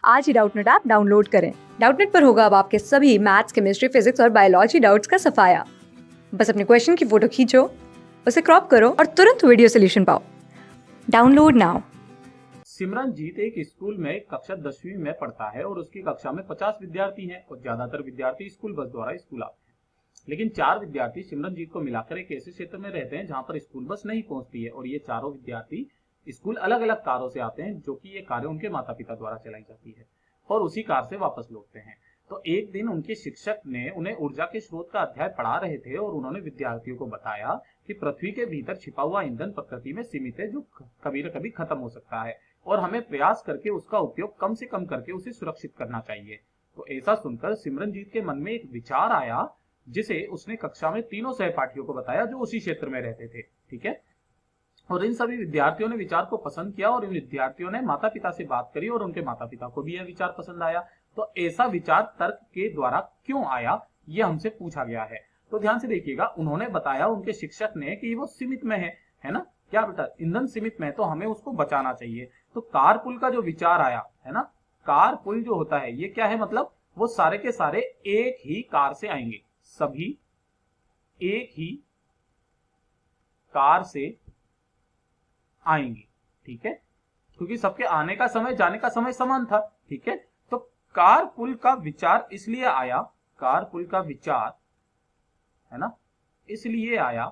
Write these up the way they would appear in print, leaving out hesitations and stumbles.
आज ही Doubtnut app download करें। Doubtnut पर होगा अब आपके सभी मैथ्स, केमिस्ट्री, फिजिक्स और बायोलॉजी डाउट्स का सफाया। बस अपने क्वेश्चन की फोटो खींचो, उसे क्रॉप करो और तुरंत वीडियो सोल्यूशन पाओ। Download now. सिमरनजीत एक स्कूल में कक्षा 10वीं में पढ़ता है और उसकी कक्षा में 50 विद्यार्थी हैं और ज्यादातर विद्यार्थी स्कूल बस द्वारा स्कूल आते हैं। लेकिन 4 विद्यार्थी सिमरनजीत को मिलाकर एक ऐसे क्षेत्र में रहते हैं जहां पर स्कूल बस नहीं पहुंचती है और ये चारों विद्यार्थी स्कूल अलग अलग कारों से आते हैं, जो कि ये कारें उनके माता पिता द्वारा चलाई जाती है और उसी कार से वापस लौटते हैं। तो एक दिन उनके शिक्षक ने उन्हें ऊर्जा के स्रोत का अध्याय पढ़ा रहे थे और उन्होंने विद्यार्थियों को बताया कि पृथ्वी के भीतर छिपा हुआ ईंधन प्रकृति में सीमित है, जो कभी न कभी खत्म हो सकता है और हमें प्रयास करके उसका उपयोग कम से कम करके उसे सुरक्षित करना चाहिए। तो ऐसा सुनकर सिमरनजीत के मन में एक विचार आया, जिसे उसने कक्षा में तीनों सहपाठियों को बताया जो उसी क्षेत्र में रहते थे। ठीक है, और इन सभी विद्यार्थियों ने विचार को पसंद किया और इन विद्यार्थियों ने माता पिता से बात करी और उनके माता पिता को भी यह विचार पसंद आया। तो ऐसा विचार तर्क के द्वारा क्यों आया, यह हमसे पूछा गया है। तो ध्यान से देखिएगा, उन्होंने बताया उनके शिक्षक ने कि वो सीमित में है ना, क्या बेटा, ईंधन सीमित में है तो हमें उसको बचाना चाहिए। तो कारपुल का जो विचार आया है ना, कारपुल जो होता है ये क्या है, मतलब वो सारे के सारे एक ही कार से आएंगे, सभी एक ही कार से आएंगे। ठीक है, क्योंकि सबके आने का समय जाने का समय समान था। ठीक है, तो कारपुल का विचार इसलिए आया, कारपुल का विचार है ना इसलिए आया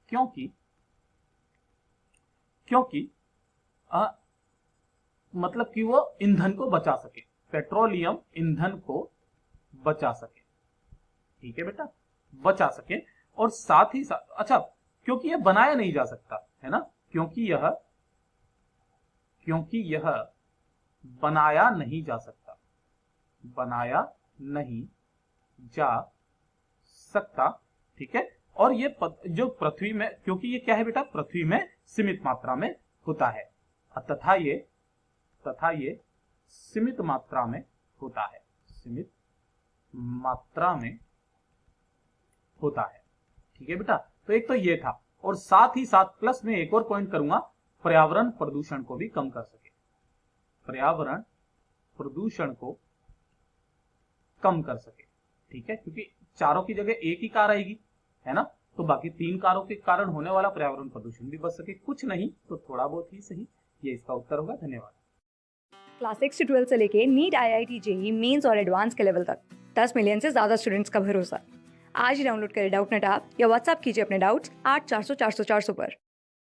क्योंकि मतलब कि वो ईंधन को बचा सके, पेट्रोलियम ईंधन को बचा सके। ठीक है बेटा, बचा सके। और साथ ही साथ अच्छा, क्योंकि यह बनाया नहीं जा सकता है ना, क्योंकि यह बनाया नहीं जा सकता, बनाया नहीं जा सकता। ठीक है, और ये जो पृथ्वी में, क्योंकि ये क्या है बेटा, पृथ्वी में सीमित मात्रा में होता है तथा ये सीमित मात्रा में होता है, सीमित मात्रा में होता है। ठीक है बेटा, तो एक तो ये था, और साथ ही साथ प्लस में एक और पॉइंट करूंगा, पर्यावरण प्रदूषण को भी कम कर सके, पर्यावरण प्रदूषण को कम कर सके। ठीक है, क्योंकि चारों की जगह एक ही कार आएगी है ना, तो बाकी 3 कारों के कारण होने वाला पर्यावरण प्रदूषण भी बच सके, कुछ नहीं तो थोड़ा बहुत ही सही। ये इसका उत्तर होगा। धन्यवाद। क्लास 6 से 12 से लेके नीट, IIT, जेईई मेंस और एडवांस के लेवल तक 10 मिलियन से ज्यादा स्टूडेंट्स का भरोसा। आज ही डाउनलोड करें डाउटनेट ऐप या व्हाट्सएप कीजिए अपने डाउट्स 8400 400 400 पर।